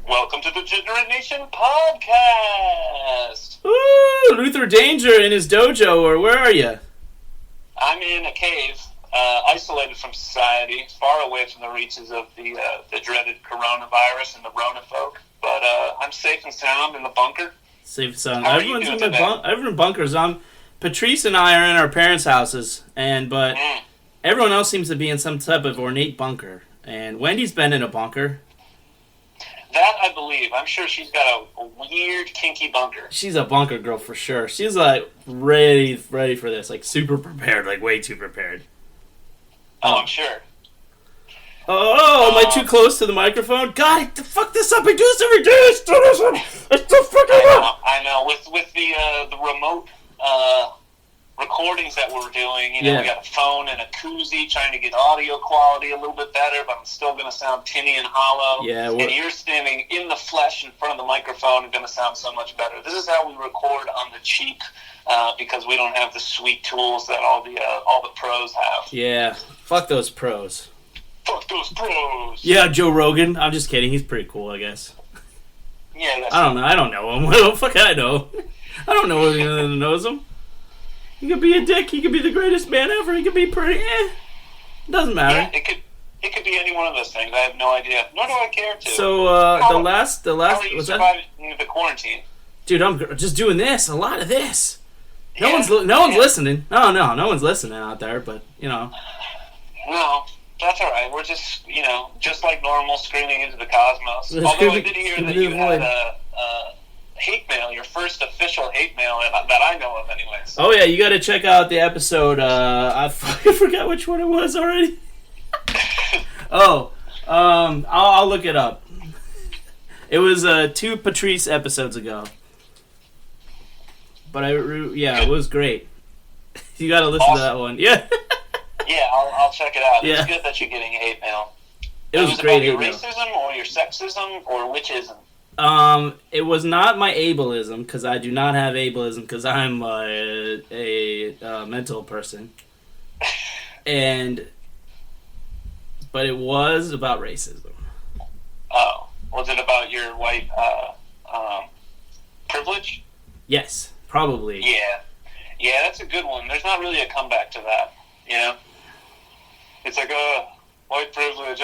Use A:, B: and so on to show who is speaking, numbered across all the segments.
A: Welcome to the Degenerate Nation podcast.
B: Ooh, Luther Danger in his dojo, or where are you?
A: I'm in a cave, isolated from society, far away from the reaches of the dreaded coronavirus and the Rona folk. But I'm safe and sound in the bunker.
B: Safe and sound.
A: How are
B: Everyone's
A: you
B: in
A: doing
B: everyone in bunkers. Patrice and I are in our parents' houses, but everyone else seems to be in some type of ornate bunker. And Wendy's been in a bunker.
A: That I believe. I'm sure she's got a weird, kinky bunker.
B: She's a bunker girl for sure. She's like ready for this, like super prepared, like way too prepared.
A: Oh, I'm sure.
B: Oh, am I too close to the microphone? God, fuck this up! I do this every day. I still fucking up.
A: I know. With the remote recordings that we're doing, we got a phone and a koozie trying to get audio quality a little bit better, but I'm still going to sound tinny and hollow.
B: Yeah,
A: and you're standing in the flesh in front of the microphone and going to sound so much better. This is how we record on the cheap, because we don't have the sweet tools that all the pros have.
B: Yeah, fuck those pros.
A: Fuck those pros.
B: Yeah, Joe Rogan. I'm just kidding. He's pretty cool, I guess.
A: Yeah,
B: I don't know. I don't know him. What the fuck I know? I don't know who knows him. He could be a dick. He could be the greatest man ever. He could be pretty. Doesn't matter.
A: Yeah, it could be any one of those things. I have no idea. Nor do I care to.
B: So the last.
A: How are you surviving the quarantine?
B: Dude, I'm just doing this. A lot of this. No one's listening. No one's listening out there. But
A: No, that's all right. We're just just like normal, screaming into the cosmos. Although I did hear that you had hate mail, your first official hate mail that I know of, anyways.
B: Oh yeah, you got to check out the episode. I fucking forgot which one it was already. I'll look it up. It was 2 Patrice episodes ago. But it was great. You got to listen to that one. Yeah.
A: Yeah, I'll check it out.
B: Yeah.
A: It's good that you're getting hate mail.
B: It was great.
A: About your racism or your sexism or whichism?
B: It was not my ableism, because I do not have ableism, because I'm a mental person. But it was about racism.
A: Oh. Was it about your white privilege?
B: Yes, probably.
A: Yeah. Yeah, that's a good one. There's not really a comeback to that, It's like, white privilege,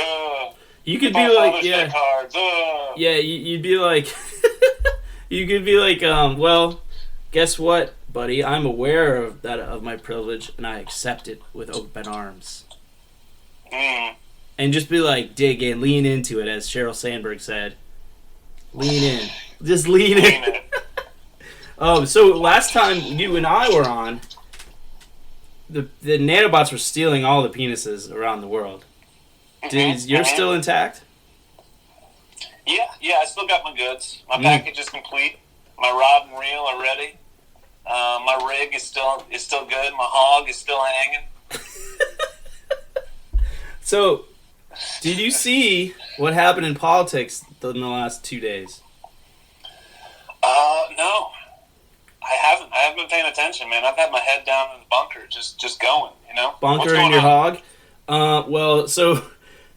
B: You could be like, yeah.
A: Cards,
B: Yeah, you'd be like, you could be like, well, guess what, buddy? I'm aware of my privilege, and I accept it with open arms. And just be like, dig in, lean into it, as Sheryl Sandberg said. Lean in. Just lean in. So last time you and I were on, the nanobots were stealing all the penises around the world. Is yours still intact?
A: Yeah, I still got my goods. My package is complete. My rod and reel are ready. My rig is still good. My hog is still hanging.
B: So, did you see what happened in politics in the last 2 days?
A: No. I haven't been paying attention, man. I've had my head down in the bunker, just going,
B: Bunker in your hog?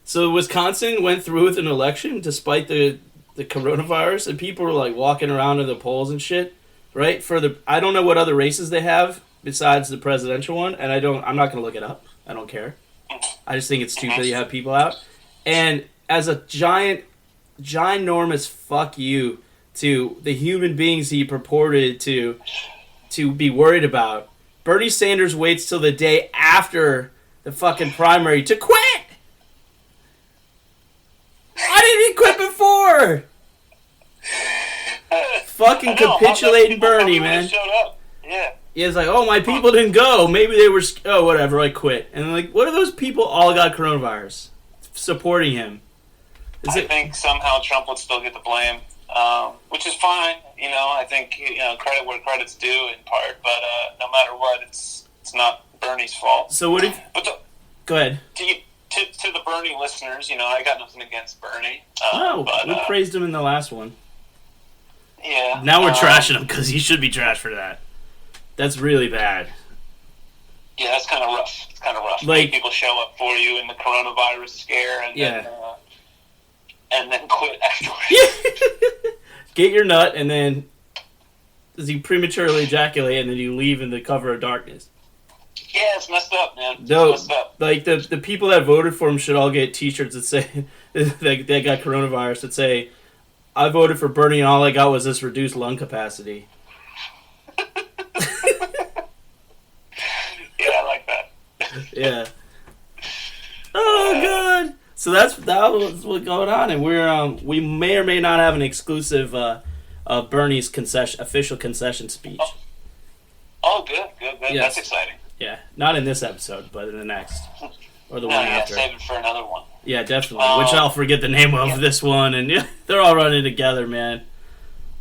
B: So Wisconsin went through with an election despite the coronavirus, and people were like walking around to the polls and shit, right? I don't know what other races they have besides the presidential one, and I'm not gonna look it up. I don't care. I just think it's stupid you have people out. And as a ginormous fuck you to the human beings he purported to be worried about, Bernie Sanders waits till the day after the fucking primary to quit. Why didn't he quit before? Fucking capitulating Bernie, man.
A: Showed up. Yeah.
B: It's like, oh, my people didn't go. Maybe they were, whatever, I quit. And like, what if those people all got coronavirus supporting him?
A: I think somehow Trump would still get the blame, which is fine. I think credit where credit's due in part, but no matter what, it's not Bernie's fault.
B: So what if? Go ahead.
A: To the Bernie listeners, I got nothing against Bernie.
B: We praised him in the last one.
A: Yeah.
B: Now we're trashing him because he should be trashed for that. That's really bad.
A: Yeah, that's kind of rough. It's kind of rough.
B: Like,
A: people show up for you in the coronavirus scare and then quit afterwards.
B: get your nut, and then does you prematurely ejaculate, and then you leave in the cover of darkness.
A: Yeah, it's messed up, man.
B: No,
A: it's messed up.
B: Like the people that voted for him should all get T-shirts that say they got coronavirus that say, "I voted for Bernie, and all I got was this reduced lung capacity."
A: Yeah, I like that.
B: Yeah. Oh god. So that was what's going on, and we may or may not have an exclusive Bernie's official concession speech.
A: Oh, good.
B: Yes.
A: That's exciting.
B: Yeah, not in this episode, but in the next or the one after.
A: Save it for another one.
B: Yeah, definitely. Which I'll forget the name of this one, and they're all running together, man.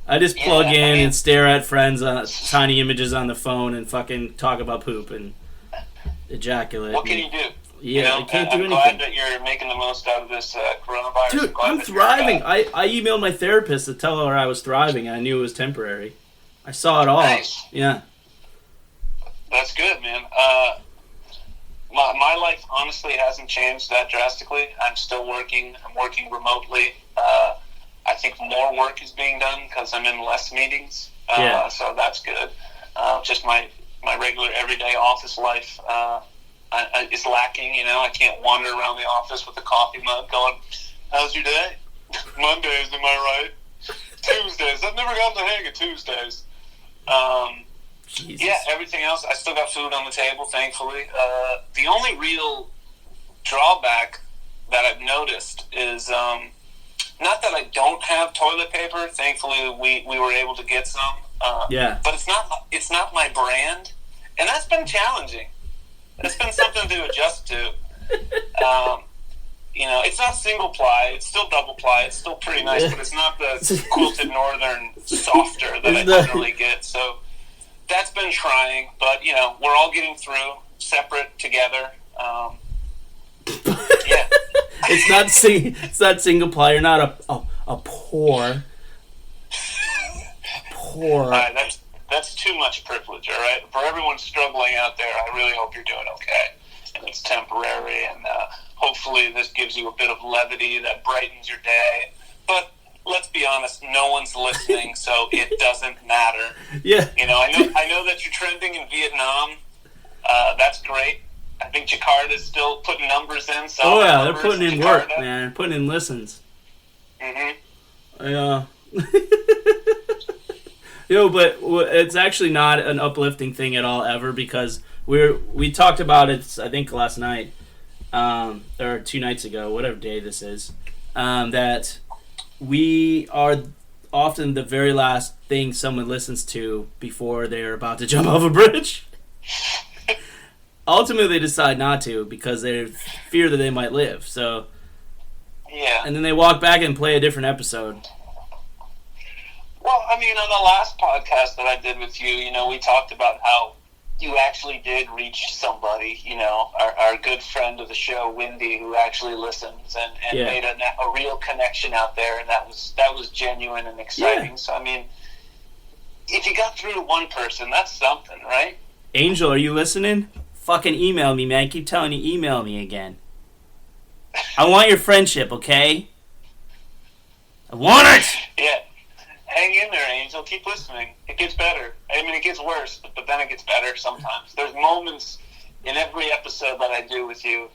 B: I just plug in and stare at friends' tiny images on the phone and fucking talk about poop and ejaculate.
A: What can you do?
B: Yeah, I can't do anything.
A: I'm glad that you're making the most out of this coronavirus.
B: Dude, I'm thriving. I emailed my therapist to tell her I was thriving, and I knew it was temporary. I saw it all.
A: Nice.
B: Yeah.
A: That's good, man. My life honestly hasn't changed that drastically. I'm still working. I'm working remotely. I think more work is being done because I'm in less meetings. So that's good. Just my regular everyday office life is lacking. I can't wander around the office with a coffee mug going, "How's your day?" Mondays, am I right? Tuesdays. I've never gotten the hang of Tuesdays.
B: Jesus.
A: Yeah, everything else, I still got food on the table, thankfully. The only real drawback that I've noticed is not that I don't have toilet paper. Thankfully, we were able to get some. But it's not my brand, and that's been challenging. It's been something to adjust to. It's not single ply. It's still double ply. It's still pretty nice, but it's not the quilted northern softer that I generally get. So that's been trying, but we're all getting through, separate, together. Yeah.
B: It's not single ply. You're not a poor.
A: All right, that's too much privilege. All right, for everyone struggling out there, I really hope you're doing okay, and it's temporary, and hopefully this gives you a bit of levity that brightens your day. But let's be honest, no one's listening, so it doesn't matter.
B: Yeah.
A: I know that you're trending in Vietnam. That's great. I think Jakarta's still putting numbers in.
B: Oh yeah, they're putting in work, man. They're putting in listens.
A: Mm-hmm.
B: Yeah. But it's actually not an uplifting thing at all ever, because we talked about it, I think, last night, or 2 nights ago, whatever day this is, that we are often the very last thing someone listens to before they're about to jump off a bridge. Ultimately, they decide not to because they fear that they might live. So,
A: yeah.
B: And then they walk back and play a different episode.
A: Well, on the last podcast that I did with you, we talked about how you actually did reach somebody, our good friend of the show, Wendy, who actually listens and made a real connection out there, and that was genuine and exciting. Yeah. So, if you got through to one person, that's something, right?
B: Angel, are you listening? Fucking email me, man. I keep telling you, email me again. I want your friendship, okay? I want it!
A: Yeah. Hang in there, Angel. Keep listening. It gets better. It gets worse, but then it gets better sometimes. There's moments in every episode that I do with you.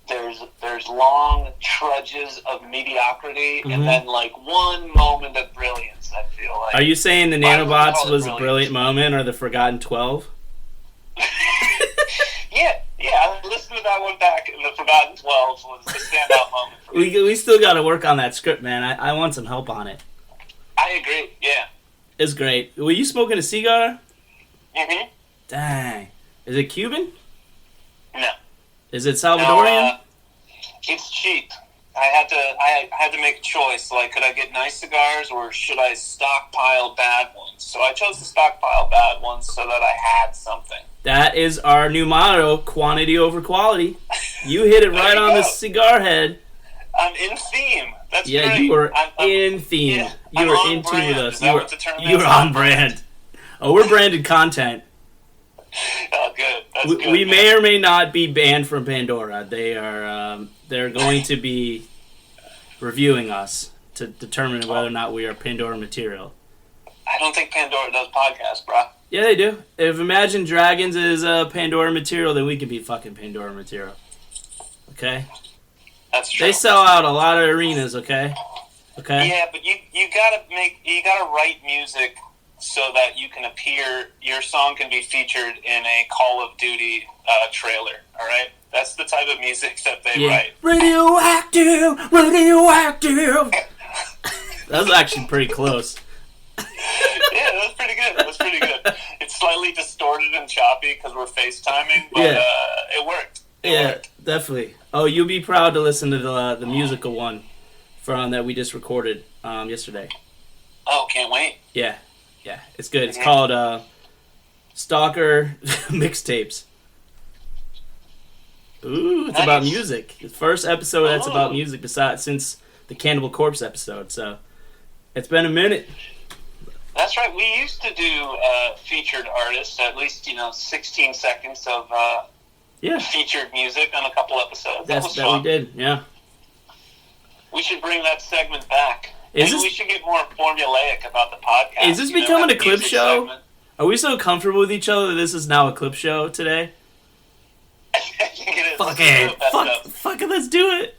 A: There's long trudges of mediocrity, and then one moment of brilliance. I feel like.
B: Are you saying the nanobots was a brilliant moment, or the Forgotten 12?
A: Yeah. I listened to that one back, and the Forgotten 12 was the standout moment for me.
B: We still got to work on that script, man. I want some help on it.
A: I agree, yeah.
B: It's great. Were you smoking a cigar?
A: Mm-hmm.
B: Dang. Is it Cuban?
A: No.
B: Is it Salvadorian?
A: No, it's cheap. I had to make a choice. Could I get nice cigars, or should I stockpile bad ones? So I chose to stockpile bad ones so that I had something.
B: That is our new motto, quantity over quality. You hit it right on the cigar head.
A: I'm in theme. That's
B: great. Yeah, you are in theme.
A: Yeah,
B: you are in tune with us. You are on brand. Oh, we're branded content.
A: Oh, good. That's good.
B: We may or may not be banned from Pandora. They're going to be reviewing us to determine whether or not we are Pandora material.
A: I don't think Pandora does podcasts, bro.
B: Yeah, they do. If Imagine Dragons is Pandora material, then we can be fucking Pandora material. Okay?
A: That's true.
B: They sell out a lot of arenas, okay? Okay?
A: Yeah, but you gotta write music so that you can appear, your song can be featured in a Call of Duty trailer, alright? That's the type of music that they write.
B: Radioactive! That was actually pretty close.
A: Yeah, that was pretty good. It's slightly distorted and choppy because we're FaceTiming, but it worked. It worked.
B: Definitely. Oh, you'll be proud to listen to the musical one that we just recorded yesterday.
A: Oh, can't wait.
B: Yeah, it's good. It's called Stalker Mixtapes. Ooh, it's about music. The first episode that's about music since the Cannibal Corpse episode, so it's been a minute.
A: That's right. We used to do featured artists, at least 16 seconds of featured music on a couple episodes. That was fun.
B: We did, yeah.
A: We should bring that segment back. We should get more formulaic about the podcast.
B: Is this becoming a clip show? Segment. Are we so comfortable with each other that this is now a clip show today?
A: I think it is.
B: Fuck it, let's do it.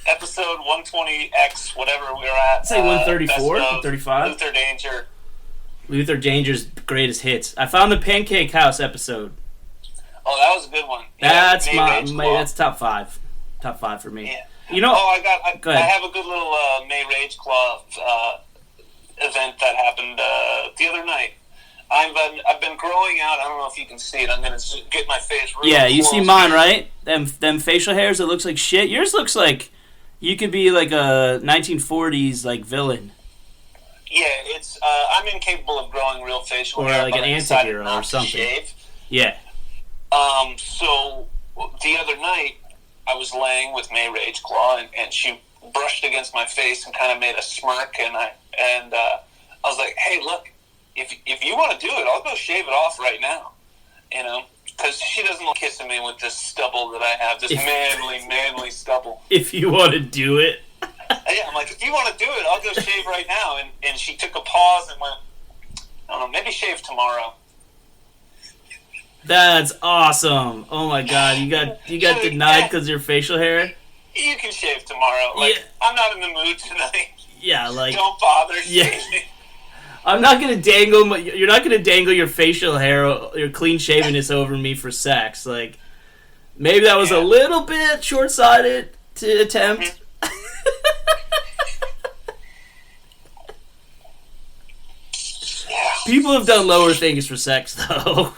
A: Episode 120X, whatever we're at.
B: Say 134, 135.
A: Luther
B: Danger's greatest hits. I found the Pancake House episode.
A: Oh, that was a good one.
B: That's that's top 5. Top 5 for me.
A: Yeah.
B: I
A: have a good little May Rage Claw event that happened the other night. I've been growing out. I don't know if you can see it. I'm gonna get my face.
B: You see mine, right? Them facial hairs that looks like shit. Yours looks like you could be like a 1940s like villain.
A: Yeah, it's. I'm incapable of growing real facial hair.
B: Or like an anti-hero or something.
A: Shave.
B: Yeah.
A: So the other night, I was laying with May Rage Claw, and she brushed against my face and kind of made a smirk, and I was like, "Hey, look, if you want to do it, I'll go shave it off right now," because she doesn't like kissing me with this stubble that I have, this manly stubble.
B: If you want to do it.
A: Yeah, I'm like, if you want to do it, I'll go shave right now. And she took a pause and went, I don't know, maybe shave tomorrow.
B: That's awesome. Oh my god, you got denied because of your facial hair?
A: You can shave tomorrow. I'm not in the mood tonight.
B: Yeah,
A: don't bother shaving.
B: I'm not gonna dangle you're not gonna dangle your facial hair, your clean shavenness over me for sex. Maybe that was a little bit short-sighted to attempt.
A: Mm-hmm.
B: People have done lower things for sex, though.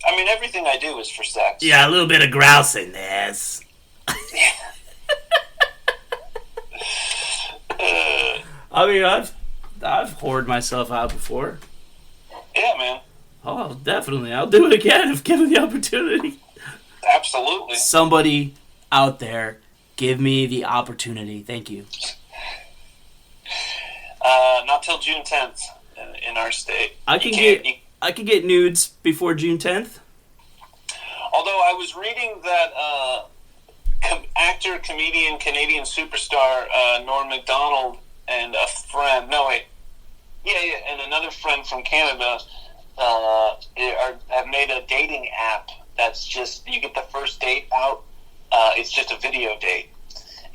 A: I mean, everything I do is for sex.
B: Yeah, a little bit of grousiness. I mean, I've whored myself out before.
A: Yeah, man.
B: Oh, definitely. I'll do it again if given the opportunity.
A: Absolutely.
B: Somebody out there, give me the opportunity. Thank you.
A: Not till June 10th in our state.
B: I can get nudes before June 10th.
A: Although I was reading that actor, comedian, Canadian superstar Norm Macdonald and a friend, and another friend from Canada have made a dating app that's just, you get the first date out, it's just a video date,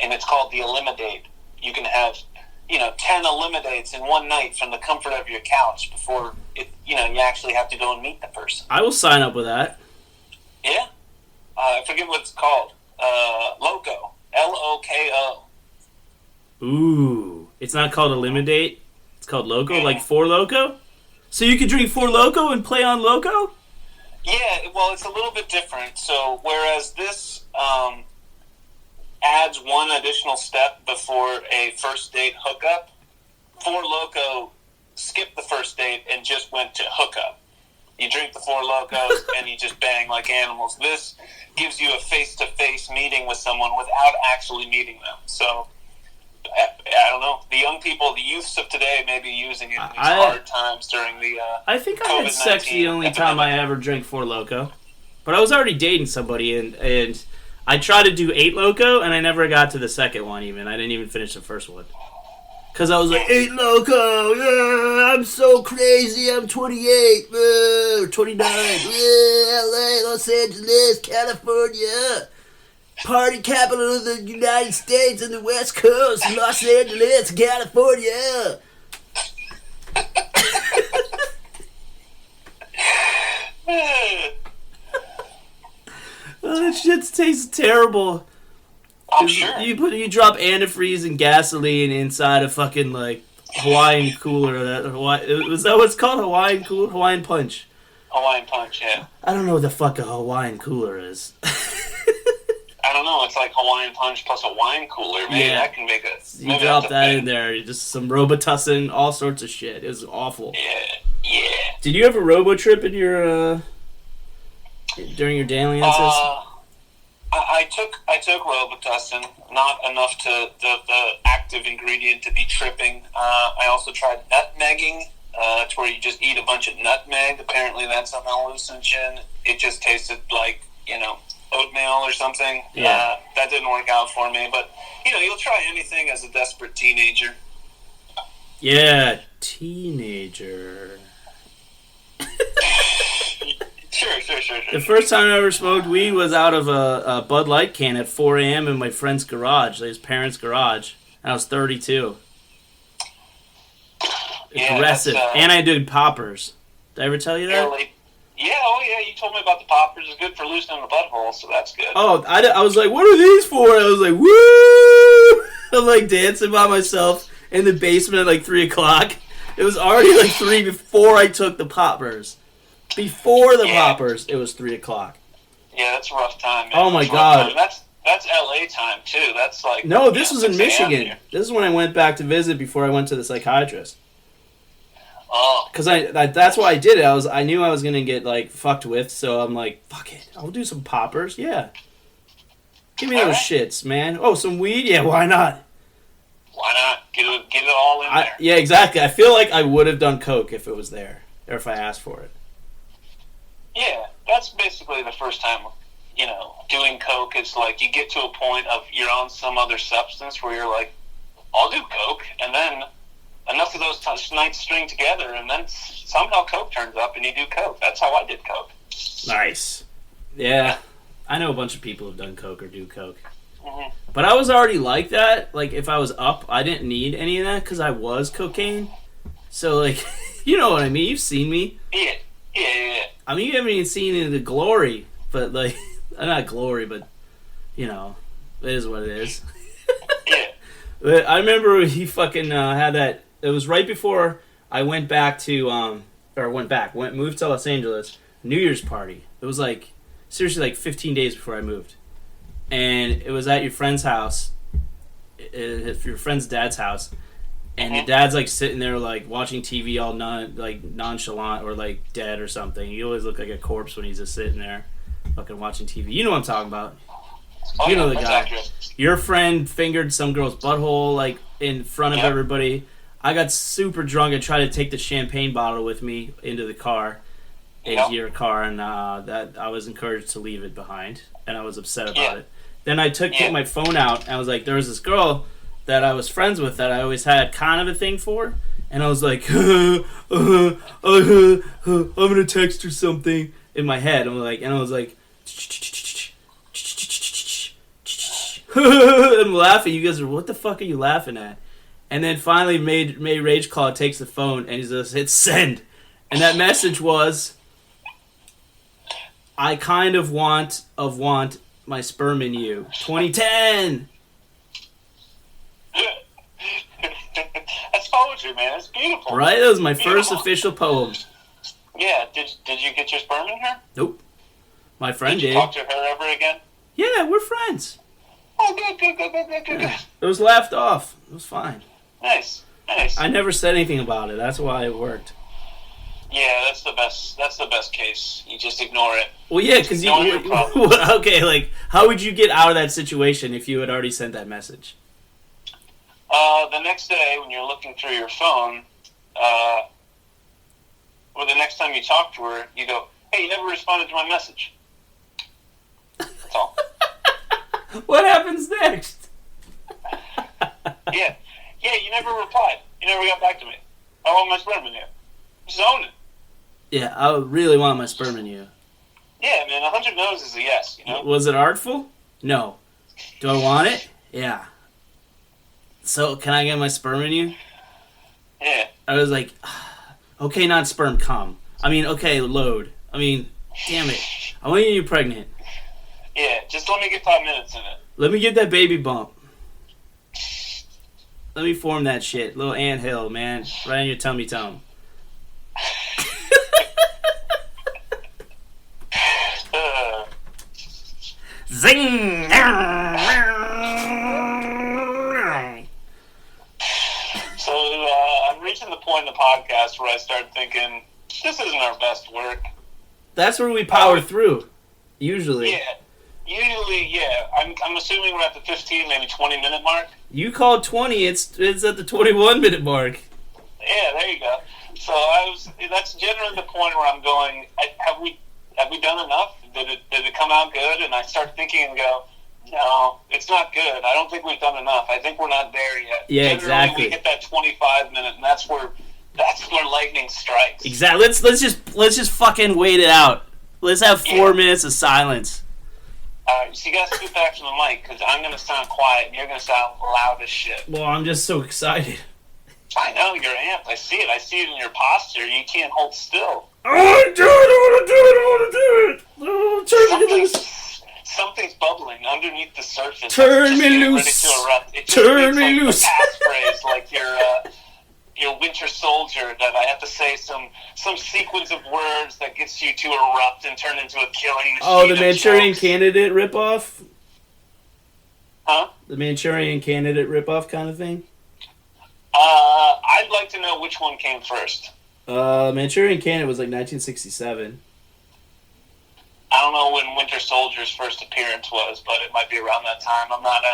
A: and it's called the Elimidate. You can have 10 Eliminates in one night from the comfort of your couch before you actually have to go and meet the person.
B: I will sign up with that.
A: Yeah. I forget what it's called. Loco. L-O-K-O.
B: Ooh. It's not called Eliminate. It's called Loco, like Four Loco? So you could drink Four Loco and play on Loco?
A: Yeah, well, it's a little bit different. So whereas this adds one additional step before a first date hookup, Four Loco skipped the first date and just went to hookup. You drink the Four Locos and you just bang like animals. This gives you a face-to-face meeting with someone without actually meeting them. So, I don't know. The young people, the youths of today may be using it in these hard times during the
B: I think I had sex the only time I ever drank Four Loco. But I was already dating somebody, and I tried to do 8 Loco, and I never got to the second one even. I didn't even finish the first one. Because I was like, 8 Loco, yeah, I'm so crazy, I'm 28, or 29, LA, Los Angeles, California, party capital of the United States and the West Coast, Los Angeles, California. Oh, that shit tastes terrible.
A: I'm sure.
B: You drop antifreeze and gasoline inside a fucking like Hawaiian cooler. Was that what it's called? Hawaiian cooler? Hawaiian punch.
A: Hawaiian punch, yeah.
B: I don't know what the fuck a Hawaiian cooler is.
A: I don't know. It's like Hawaiian punch plus a wine cooler. Maybe that can make a.
B: You drop that in there. Just some Robitussin, all sorts of shit. It was awful.
A: Yeah.
B: Did you have a robo trip in your during your daily ancestors?
A: I took Robitussin, not enough to the active ingredient to be tripping. I also tried nutmegging, to where you just eat a bunch of nutmeg. Apparently that's a hallucinogen. It just tasted like, oatmeal or something.
B: Yeah.
A: That didn't work out for me, but, you'll try anything as a desperate teenager.
B: Yeah, teenager.
A: Sure.
B: The first time I ever smoked weed was out of a Bud Light can at 4 a.m. in my friend's garage, his parents' garage. I was 32. Aggressive. And I did poppers. Did I ever tell you that?
A: Yeah, you told me about the poppers. It's good for loosening the butthole, so that's good.
B: Oh, I was like, what are these for? I was like, woo! I'm like dancing by myself in the basement at like 3 o'clock. It was already like 3 before I took the poppers. Before the poppers, it was 3 o'clock.
A: Yeah, that's a rough time, man.
B: Oh my god.
A: That's LA time too. That's like
B: no, this was in Michigan. This is when I went back to visit before I went to the psychiatrist.
A: Oh.
B: Because that's why I did it. I knew I was gonna get like fucked with, so I'm like, fuck it, I'll do some poppers. Yeah, give me those shits, man. Oh, some weed? Yeah, why not?
A: Why not? Get it all in there.
B: Yeah, exactly. I feel like I would have done coke if it was there, or if I asked for it.
A: Yeah, that's basically the first time, doing coke. It's like you get to a point of you're on some other substance where you're like, I'll do coke, and then enough of those nights string together, and then somehow coke turns up, and you do coke. That's how I did coke.
B: Nice. Yeah, I know a bunch of people who've done coke or do coke.
A: Mm-hmm.
B: But I was already like that. Like, if I was up, I didn't need any of that because I was cocaine. So, like, you know what I mean? You've seen me.
A: Yeah.
B: I mean, you haven't even seen any of the glory, but, like, not glory, but, it is what it is.
A: Yeah.
B: But I remember he fucking had that. It was right before I went back to, moved to Los Angeles, New Year's party. It was, like, seriously, like, 15 days before I moved. And it was at your friend's house, your friend's dad's house. And the dad's, like, sitting there, like, watching TV all nonchalant or, like, dead or something. He always looked like a corpse when he's just sitting there fucking watching TV. You know what I'm talking about.
A: Oh,
B: you know the guy.
A: Accurate.
B: Your friend fingered some girl's butthole, like, in front of everybody. I got super drunk and tried to take the champagne bottle with me into the car, into your car, and that I was encouraged to leave it behind, and I was upset about it. Then I took my phone out, and I was like, there was this girl that I was friends with that I always had kind of a thing for, and I was like, I'm gonna text her something in my head. And I was like, I'm laughing. You guys are, what the fuck are you laughing at? And then finally made Rage Claw takes the phone and he just hits send, and that message was, I kind of want my sperm in you. 2010.
A: That's poetry, man. It's beautiful.
B: Right? That was my first official poem.
A: Yeah. Did you get your sperm in her?
B: Nope. My friend
A: did. Did you talk to her ever again?
B: Yeah, we're friends.
A: Oh, good.
B: It was laughed off. It was fine.
A: Nice.
B: I never said anything about it. That's why it worked.
A: Yeah, that's the best case. You just ignore it.
B: Well, yeah, because okay, like, how would you get out of that situation if you had already sent that message?
A: The next day, when you're looking through your phone, or the next time you talk to her, you go, hey, you never responded to my message. That's all.
B: What happens next?
A: Yeah, Yeah, you never replied. You never got back to me. I want my sperm in you. Just own it.
B: Yeah, I really want my sperm in you.
A: Yeah, man, 100 no's is a yes, you know?
B: Was it artful? No. Do I want it? Yeah. So, can I get my sperm in you?
A: Yeah.
B: I was like, okay, not sperm, cum. I mean, okay, load. I mean, damn it. I want to get you pregnant.
A: Yeah, just let me get 5 minutes in it.
B: Let me get that baby bump. Let me form that shit. Little anthill, man. Right on your tummy tum. Zing!
A: So I'm reaching the point in the podcast where I start thinking, this isn't our best work.
B: That's where we power through. Usually.
A: Yeah. Usually, yeah. I'm assuming we're at the 15, maybe 20-minute mark.
B: You called 20. It's at the 21-minute mark.
A: Yeah, there you go. So that's generally the point where I'm going, have we done enough? Did it come out good? And I start thinking and go, no, it's not good. I don't think we've done enough. I think we're not there yet.
B: Yeah,
A: generally,
B: exactly.
A: We hit that 25-minute, and that's where lightning strikes.
B: Exactly. Let's just fucking wait it out. Let's have 4 minutes of silence.
A: So you gotta scoot back from the mic, because I'm gonna sound quiet and you're gonna sound loud as shit.
B: Well, I'm just so excited.
A: I know, you're amped. I see it. I see it in your posture. You can't hold still.
B: I want to do it. Oh, turn me loose.
A: Something's bubbling underneath the surface.
B: Turn me loose. Turn me loose.
A: Passphrase, like your Winter Soldier, that I have to say some sequence of words that gets you to erupt and turn into a killing machine.
B: Oh, the Manchurian Candidate ripoff?
A: Huh?
B: The Manchurian Candidate ripoff kind of thing?
A: I'd like to know which one came first.
B: Manchurian Candidate was like 1967.
A: I don't know when Winter Soldier's first appearance was, but it might be around that time. I'm not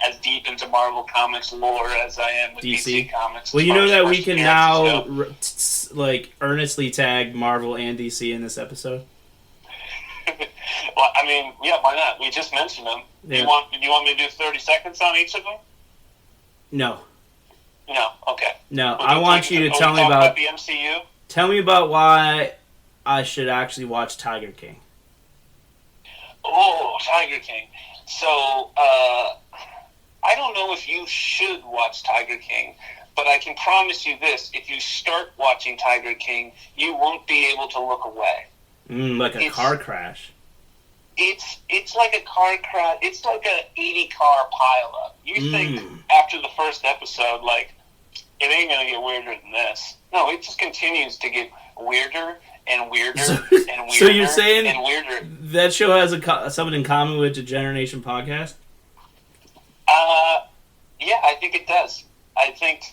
A: as deep into Marvel Comics lore as I am with DC Comics.
B: Well, you know that we can now earnestly tag Marvel and DC in this episode?
A: Well, I mean, yeah, why not? We just mentioned them. Yeah. You want me to do 30 seconds on each of them?
B: No.
A: No, okay.
B: No, I want you to tell me about
A: the MCU.
B: Tell me about why I should actually watch Tiger King.
A: Oh, Tiger King. So, I don't know if you should watch Tiger King, but I can promise you this: if you start watching Tiger King, you won't be able to look away.
B: Like a car crash.
A: It's like a car crash. It's like a 80-car pileup. You think after the first episode, like, it ain't gonna get weirder than this. No, it just continues to get weirder and weirder and weirder.
B: So you're saying
A: and weirder.
B: That show has something in common with the Generation podcast?
A: Yeah, I think it does. I think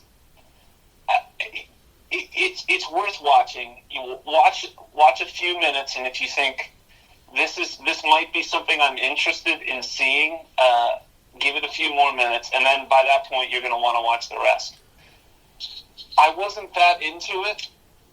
A: it's worth watching. You watch a few minutes, and if you think this might be something I'm interested in seeing, give it a few more minutes, and then by that point you're going to want to watch the rest. I wasn't that into it,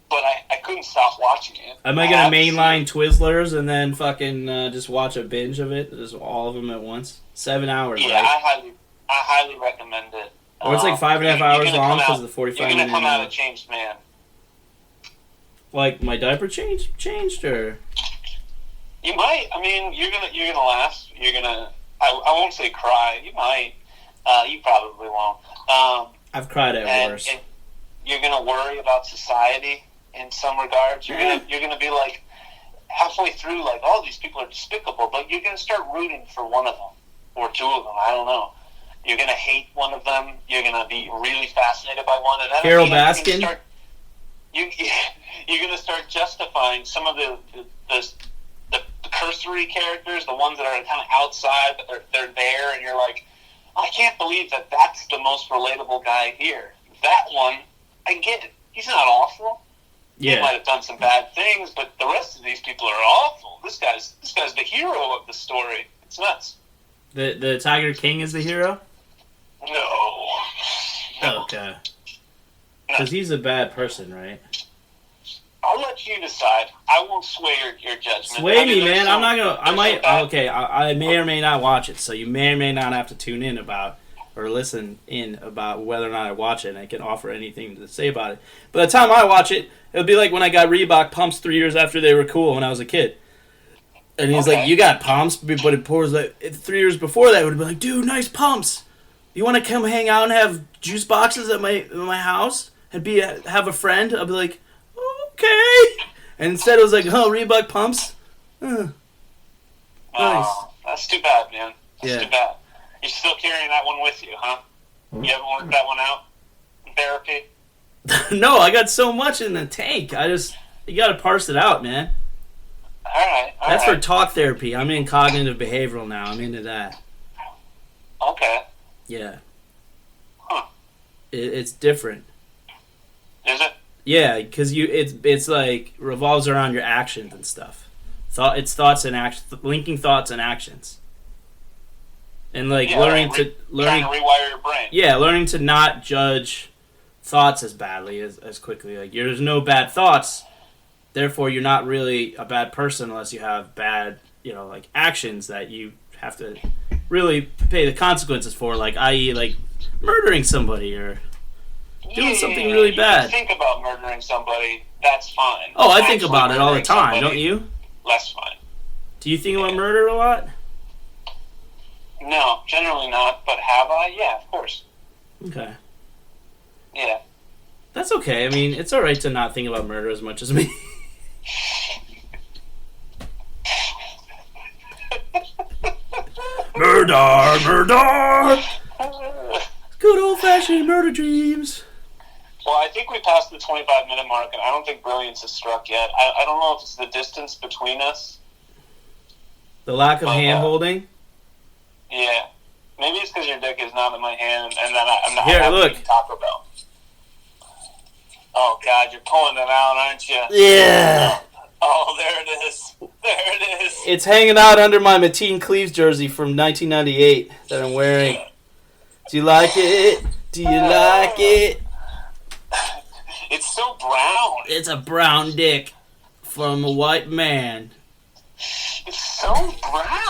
A: but I couldn't stop watching it.
B: Am I going to mainline Twizzlers and then fucking just watch a binge of it? Just all of them at once? 7 hours,
A: yeah,
B: right?
A: I highly recommend it.
B: Or it's like 5.5 hours long because of the 45 minutes.
A: You're going to come out a changed man.
B: Like, my diaper changed, or?
A: You might. I mean, you're gonna laugh. You're gonna. I won't say cry. You might. You probably won't.
B: I've cried at worse.
A: And you're gonna worry about society in some regards. You're gonna be like halfway through, like, oh, these people are despicable, but you're gonna start rooting for one of them or two of them. I don't know. You're gonna hate one of them. You're gonna be really fascinated by one, and then
B: Carol Baskin.
A: You're gonna start justifying some of the cursory characters, the ones that are kind of outside, but they're there, and you're like, I can't believe that's the most relatable guy here. That one, I get it. He's not awful.
B: Yeah.
A: He might have done some bad things, but the rest of these people are awful. This guy's the hero of the story. It's nuts.
B: The Tiger King is the hero?
A: No.
B: Okay. Because he's a bad person, right?
A: I'll let you decide. I won't sway your judgment.
B: Sway me, man. I'm not gonna. I might. Okay. I may or may not watch it, so you may or may not have to tune in about or listen in about whether or not I watch it, and I can offer anything to say about it. By the time I watch it, it'll be like when I got Reebok pumps 3 years after they were cool when I was a kid. And he's like, you got pumps? But it pours like 3 years before that, it would have been like, dude, nice pumps. You want to come hang out and have juice boxes at my house and have a friend? I'll be like, okay. And instead it was like, oh, Reebok pumps? Nice.
A: Oh, that's too bad, man. That's
B: too
A: bad. You're still carrying that one with you, huh? You haven't worked that one out in therapy?
B: No, I got so much in the tank. You got to parse it out, man.
A: All right.
B: That's for talk therapy. I'm in cognitive behavioral now. I'm into that.
A: Okay.
B: Yeah.
A: Huh.
B: It's different.
A: Is it?
B: Yeah, because it's like revolves around your actions and stuff. It's thoughts and actions, linking thoughts and actions, and like learning to
A: rewire your brain.
B: Yeah, learning to not judge thoughts as badly as quickly. Like there's no bad thoughts. Therefore, you're not really a bad person unless you have bad, like actions that you have to really pay the consequences for, like, i.e., like murdering somebody or doing something really bad.
A: You think about murdering somebody, that's fine.
B: Oh, I think about it all the time, don't you?
A: Less fine.
B: Do you think about murder a lot?
A: No, generally not, but have I? Yeah, of course.
B: Okay.
A: Yeah.
B: That's okay. I mean, it's alright to not think about murder as much as me. Murder! Good old-fashioned murder dreams.
A: Well, I think we passed the 25-minute mark, and I don't think brilliance has struck yet. I don't know if it's the distance between us.
B: The lack of hand-holding?
A: Yeah. Maybe it's because your dick is not in my hand, and then I'm not
B: look.
A: Taco Bell. Oh, God, you're pulling it out, aren't you?
B: Yeah.
A: Oh, there it is. There it is.
B: It's hanging out under my Mateen Cleaves jersey from 1998 that I'm wearing. Do you like it? Do you like it?
A: It's so brown.
B: It's a brown dick from a white man.
A: It's so brown.